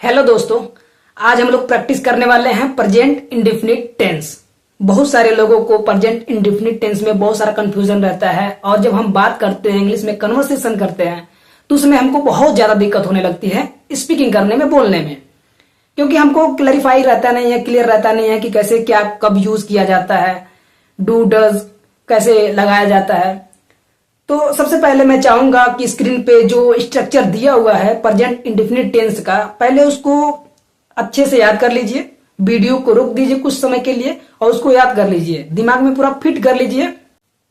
Hello दोस्तों, आज हम लोग प्रैक्टिस करने वाले हैं प्रेजेंट इंडेफिनिट टेंस। बहुत सारे लोगों को प्रेजेंट इंडेफिनिट टेंस में बहुत सारा कंफ्यूजन रहता है और जब हम बात करते हैं, इंग्लिश में कन्वर्सेशन करते हैं, तो उसमें हमको बहुत ज्यादा दिक्कत होने लगती है स्पीकिंग करने में, बोलने में, क्योंकि हमको क्लैरिफाई रहता नहीं है, क्लियर रहता नहीं है कि कैसे क्या कब यूज किया जाता है, डू डज कैसे लगाया जाता है। तो सबसे पहले मैं चाहूंगा कि स्क्रीन पे जो स्ट्रक्चर दिया हुआ है प्रेजेंट इंडेफिनिट टेंस का, पहले उसको अच्छे से याद कर लीजिए। वीडियो को रोक दीजिए कुछ समय के लिए और उसको याद कर लीजिए, दिमाग में पूरा फिट कर लीजिए।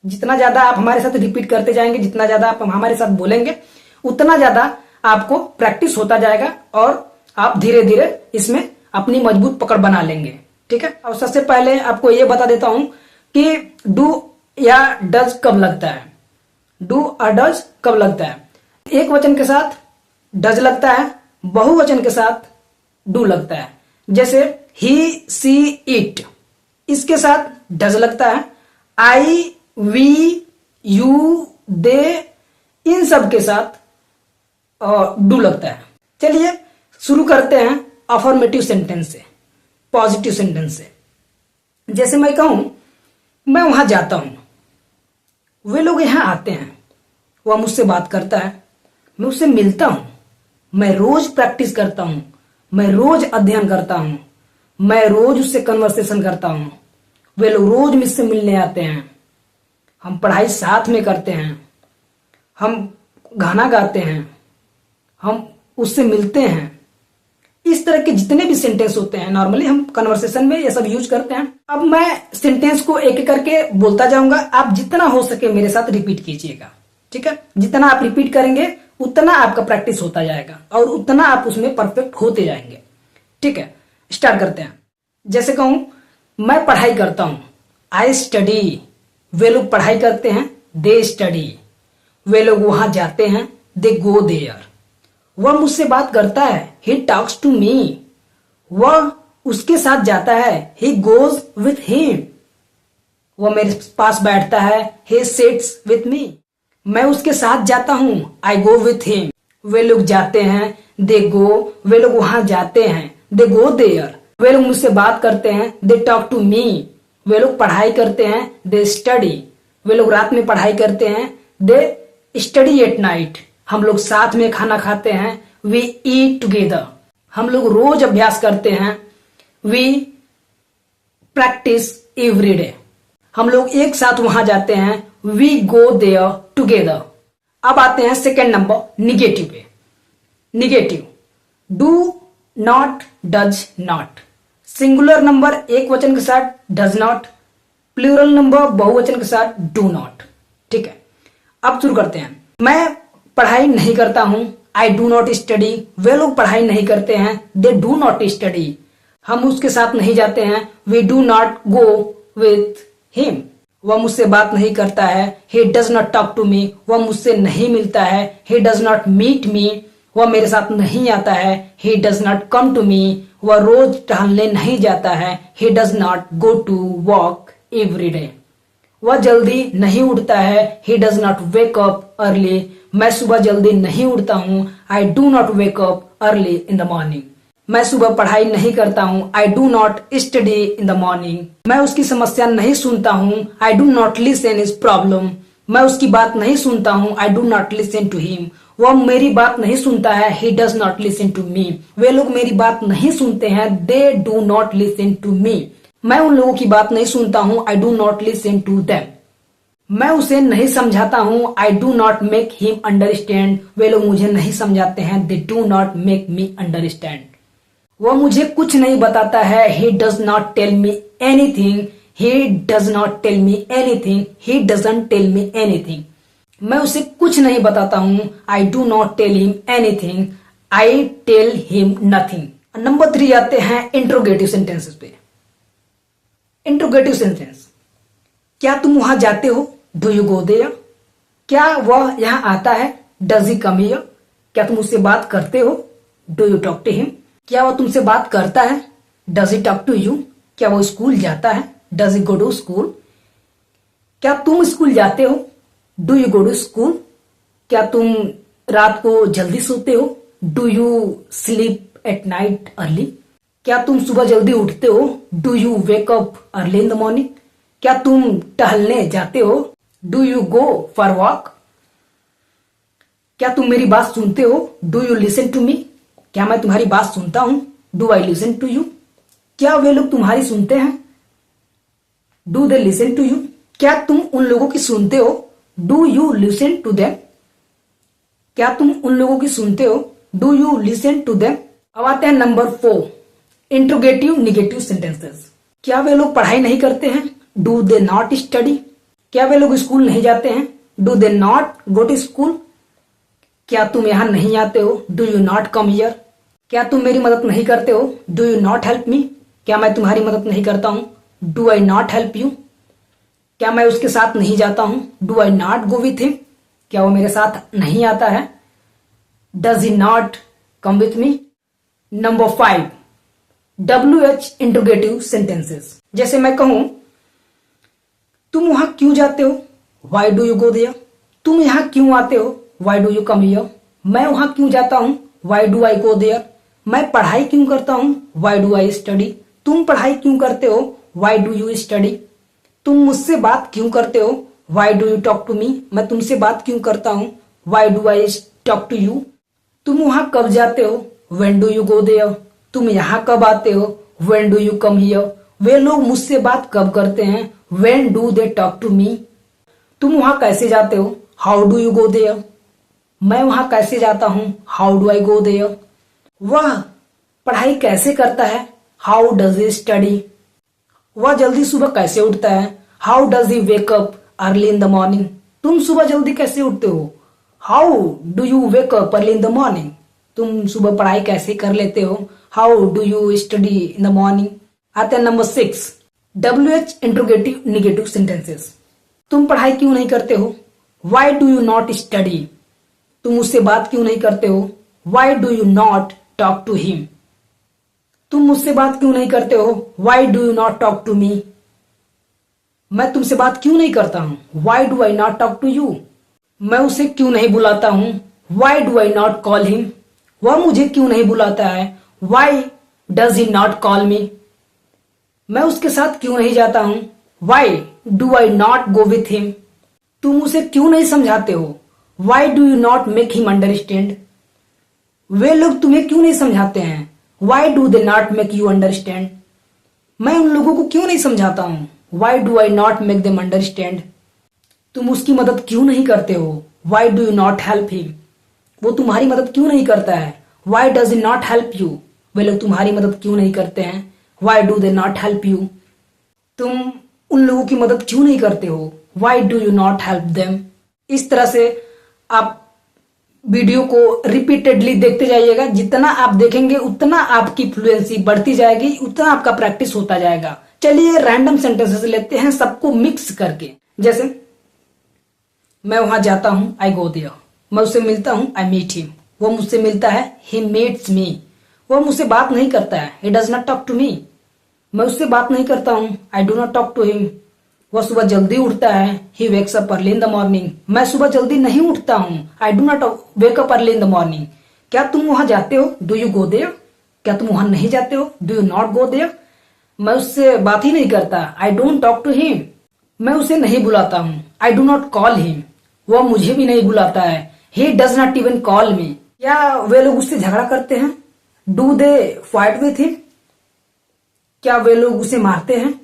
जितना ज्यादा आप हमारे साथ रिपीट करते जाएंगे, जितना ज्यादा आप हमारे साथ बोलेंगे, उतना ज्यादा आपको प्रैक्टिस होता जाएगा और आप धीरे धीरे इसमें अपनी मजबूत पकड़ बना लेंगे। ठीक है। और सबसे पहले आपको ये बता देता हूं कि डू या डज कब लगता है। डू और डज कब लगता है? एक वचन के साथ डज लगता है, बहुवचन के साथ डू लगता है। जैसे ही, सी, इट, इसके साथ डज लगता है। आई, वी, यू, दे, इन सब के साथ डू लगता है। चलिए शुरू करते हैं अफर्मेटिव सेंटेंस से, पॉजिटिव सेंटेंस से। जैसे मैं कहूं मैं वहां जाता हूं, वे लोग यहां आते हैं, वह मुझसे बात करता है, मैं उससे मिलता हूं, मैं रोज प्रैक्टिस करता हूं, मैं रोज अध्ययन करता हूं, मैं रोज उससे कन्वर्सेशन करता हूं, वे लोग रोज मुझसे मिलने आते हैं, हम पढ़ाई साथ में करते हैं, हम गाना गाते हैं, हम उससे मिलते हैं। इस तरह के जितने भी सेंटेंस होते हैं नॉर्मली हम कन्वर्सेशन में ये सब यूज करते हैं। अब मैं सेंटेंस को एक एक करके बोलता जाऊंगा, आप जितना हो सके मेरे साथ रिपीट कीजिएगा। ठीक है। जितना आप रिपीट करेंगे उतना आपका प्रैक्टिस होता जाएगा और उतना आप उसमें परफेक्ट होते जाएंगे। ठीक है, स्टार्ट करते हैं। जैसे कहूं मैं पढ़ाई करता हूं, आई स्टडी, वे लोग पढ़ाई करते हैं, दे स्टडी, वे लोग वहां जाते हैं, दे गो देयर, वह मुझसे बात करता है, ही टॉक्स टू मी, वह उसके साथ जाता है, ही गोज विथ हिम, वह मेरे पास बैठता है, ही सिट्स विथ मी, मैं उसके साथ जाता हूं, आई गो विथ हिम, वे लोग जाते हैं, दे गो, वे लोग वहां जाते हैं, दे गो देयर, वे लोग मुझसे बात करते हैं, दे टॉक टू मी, वे लोग पढ़ाई करते हैं, दे स्टडी, वे लोग रात में पढ़ाई करते हैं, दे स्टडी एट नाइट, हम लोग साथ में खाना खाते हैं, वी ईट टुगेदर, हम लोग रोज अभ्यास करते हैं, वी प्रैक्टिस एवरी डे, हम लोग एक साथ वहां जाते हैं, वी गो देयर टुगेदर। अब आते हैं सेकेंड नंबर निगेटिव पे। Negative, do not, does not, singular number एक वचन के साथ डज नॉट, प्लूरल नंबर बहुवचन के साथ डू नॉट। ठीक है, अब शुरू करते हैं। मैं पढ़ाई नहीं करता हूं, आई डू नॉट स्टडी, वे लोग पढ़ाई नहीं करते हैं, दे डू नॉट स्टडी, हम उसके साथ नहीं जाते हैं, we do not go with him, वह मुझसे बात नहीं करता है, he does not talk to me, वह मुझसे नहीं मिलता है, he does not meet me, वह मेरे साथ नहीं आता है, he does not come to me, वह रोज टहलने नहीं जाता है, he does not go to walk every day, वह जल्दी नहीं उठता है, he does not wake up early, मैं सुबह जल्दी नहीं उठता हूँ, I do not wake up early in the morning, मैं सुबह पढ़ाई नहीं करता हूं, I do not study in the morning, मैं उसकी समस्या नहीं सुनता हूं, I do not listen his problem, मैं उसकी बात नहीं सुनता हूं, I do not listen to him, वह मेरी बात नहीं सुनता है, he does not listen to me, वे लोग मेरी बात नहीं सुनते हैं, they do not listen to me, मैं उन लोगों की बात नहीं सुनता हूं, I do not listen to them, मैं उसे नहीं समझाता हूं, I do not make him understand, वे लोग मुझे नहीं समझाते हैं, they do not make me understand, वह मुझे कुछ नहीं बताता है, he does not tell me anything, he does not tell me anything, he doesn't tell me anything, मैं उसे कुछ नहीं बताता हूं, I do not tell him anything, I tell him nothing। Number 3 आते हैं इंट्रोगेटिव सेंटेंसेस पे। इंट्रोगेटिव सेंटेंस, क्या तुम वहां जाते हो, डू यू गो देयर, क्या वह यहां आता है, डज ही कम हियर, क्या तुम उससे बात करते हो, do you talk to him, क्या वो तुमसे बात करता है, does he talk to you, क्या वो स्कूल जाता है, does he go to school, क्या तुम स्कूल जाते हो, do you go to school, क्या तुम रात को जल्दी सोते हो, do you sleep at night early? क्या तुम सुबह जल्दी उठते हो? Do you wake up early in the morning? क्या तुम टहलने जाते हो? Do you go for walk? क्या तुम मेरी बात सुनते हो? Do you listen to me? क्या मैं तुम्हारी बात सुनता हूं? Do I listen to you? क्या वे लोग तुम्हारी सुनते हैं? Do they listen to you? क्या तुम उन लोगों की सुनते हो? Do you listen to them? क्या तुम उन लोगों की सुनते हो? Do you listen to them? अब आते हैं नंबर 4, इंट्रोगेटिव निगेटिव सेंटेंसेस। क्या वे लोग पढ़ाई नहीं करते हैं? Do they not study? क्या वे लोग स्कूल नहीं जाते हैं? Do they not go to school? क्या तुम यहां नहीं आते हो? Do you not come here? क्या तुम मेरी मदद नहीं करते हो? Do you not help me? क्या मैं तुम्हारी मदद नहीं करता हूं? Do I not help you? क्या मैं उसके साथ नहीं जाता हूं? Do I not go with him? क्या वो मेरे साथ नहीं आता है? Does he not come with me? Number 5, WH interrogative sentences. जैसे मैं कहूं, तुम वहां क्यों जाते हो? Why do you go there? तुम यहां क्यों आते हो? Why do you come here? मैं वहां क्यों जाता हूं? Why do I go there? मैं पढ़ाई क्यों करता हूं? Why do I study? तुम पढ़ाई क्यों करते हो? Why do you study? तुम मुझसे बात क्यों करते हो? Why do you talk to me? मैं तुमसे बात क्यों करता हूं? Why do I talk to you? तुम वहां कब जाते हो? When do you go there? तुम यहां कब आते हो? When do you come here? वे लोग मुझसे बात कब करते हैं? When do they talk to me? तुम वहां कैसे जाते हो? How do you go there? मैं वहां कैसे जाता हूं? How do I go there? वह पढ़ाई कैसे करता है? How does he study? वह जल्दी सुबह कैसे उठता है? How does he wake up early in the morning? तुम सुबह जल्दी कैसे उठते हो? How do you wake up early in the morning? तुम सुबह पढ़ाई कैसे कर लेते हो? How do you study in the morning? आते हैं number 6, WH interrogative negative sentences. तुम पढ़ाई क्यों नहीं करते हो? Why do you not study? तुम उससे बात क्यों नहीं करते हो? Why do you not talk to him? तुम मुझसे बात क्यों नहीं करते हो? Why do you not talk to me? मैं तुमसे बात क्यों नहीं करता हूं? Why do I not talk to you? मैं उसे क्यों नहीं बुलाता हूं? Why do I not call him? वह मुझे क्यों नहीं बुलाता है? Why does he not call me? मैं उसके साथ क्यों नहीं जाता हूं? Why do I not go with him? तुम उसे क्यों नहीं समझाते हो? Why do you not make him understand? वे लोग तुम्हें क्यों नहीं समझाते हैं? Why do they not make you understand? मैं उन लोगों को क्यों नहीं समझाता हूं? Why do I not make them understand? तुम उसकी मदद क्यों नहीं करते हो? Why do you not help him? वो तुम्हारी मदद क्यों नहीं करता है? Why does he not help you? वे लोग तुम्हारी मदद क्यों नहीं करते हैं? Why do they not help you? तुम उन लोगों की मदद क्यों नहीं करते हो? Why do you not help them? इस तरह से आप वीडियो को रिपीटेडली देखते जाइएगा। जितना आप देखेंगे उतना आपकी फ्लुएंसी बढ़ती जाएगी, उतना आपका प्रैक्टिस होता जाएगा। चलिए रैंडम सेंटेंसेस लेते हैं सबको मिक्स करके। जैसे मैं वहां जाता हूं, आई गो देयर। मैं उससे मिलता हूं, आई मीट हिम। वो मुझसे मिलता है, ही मीट्स मी। वो मुझसे बात नहीं करता है, he does not talk to me. मैं उससे बात नहीं करता हूं, I do not talk to him. वह सुबह जल्दी उठता है, he wakes up early in the morning. मैं सुबह जल्दी नहीं उठता हूं, I do not wake up early in the morning. क्या तुम वहां जाते हो? Do you go there? क्या तुम वहां नहीं जाते हो? Do you not go there? मैं उससे बात ही नहीं करता, I don't talk to him. मैं उसे नहीं बुलाता हूं, I do not call him. वह मुझे भी नहीं बुलाता है, he does not even call me. क्या वे लोग उससे झगड़ा करते हैं? Do they fight with him? क्या वे लोग उसे मारते हैं?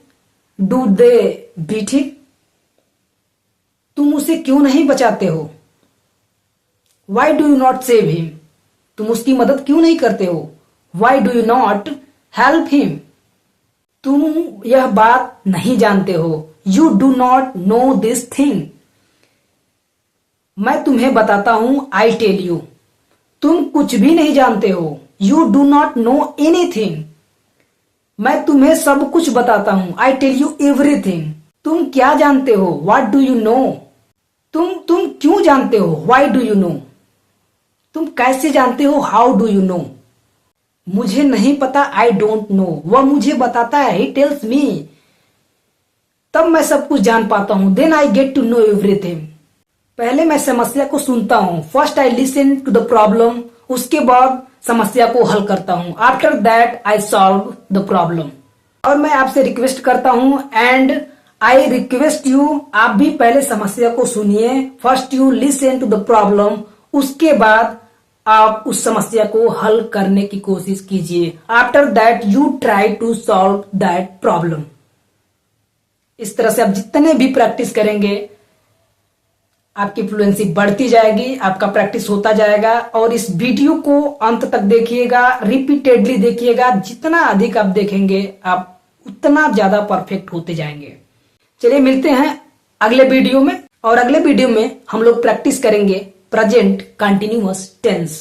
Do they beat him? तुम उसे क्यों नहीं बचाते हो? Why do you not save him? तुम उसकी मदद क्यों नहीं करते हो? Why do you not help him? तुम यह बात नहीं जानते हो, you do not know this thing. मैं तुम्हें बताता हूं, आई टेल यू। तुम कुछ भी नहीं जानते हो, you do not know anything. मैं तुम्हें सब कुछ बताता हूं, आई टेल यू एवरीथिंग। तुम क्या जानते हो? What do you know? तुम क्यों जानते हो? Why do you know? तुम कैसे जानते हो? How do you know? मुझे नहीं पता, आई डोंट नो। वह मुझे बताता है, ही टेल्स मी। तब मैं सब कुछ जान पाता हूं, then I get to know everything. पहले मैं समस्या को सुनता हूं, first I listen to the problem. उसके बाद समस्या को हल करता हूं। After that I solve the problem. और मैं आपसे रिक्वेस्ट करता हूं एंड आई रिक्वेस्ट यू, आप भी पहले समस्या को सुनिए। First you listen to the problem, उसके बाद आप उस समस्या को हल करने की कोशिश कीजिए। After that you try to solve that problem. इस तरह से आप जितने भी प्रैक्टिस करेंगे आपकी फ्लुएंसी बढ़ती जाएगी, आपका प्रैक्टिस होता जाएगा। और इस वीडियो को अंत तक देखिएगा, रिपीटेडली देखिएगा। जितना अधिक आप देखेंगे आप उतना ज्यादा परफेक्ट होते जाएंगे। चलिए मिलते हैं अगले वीडियो में, और अगले वीडियो में हम लोग प्रैक्टिस करेंगे प्रेजेंट कंटिन्यूअस टेंस।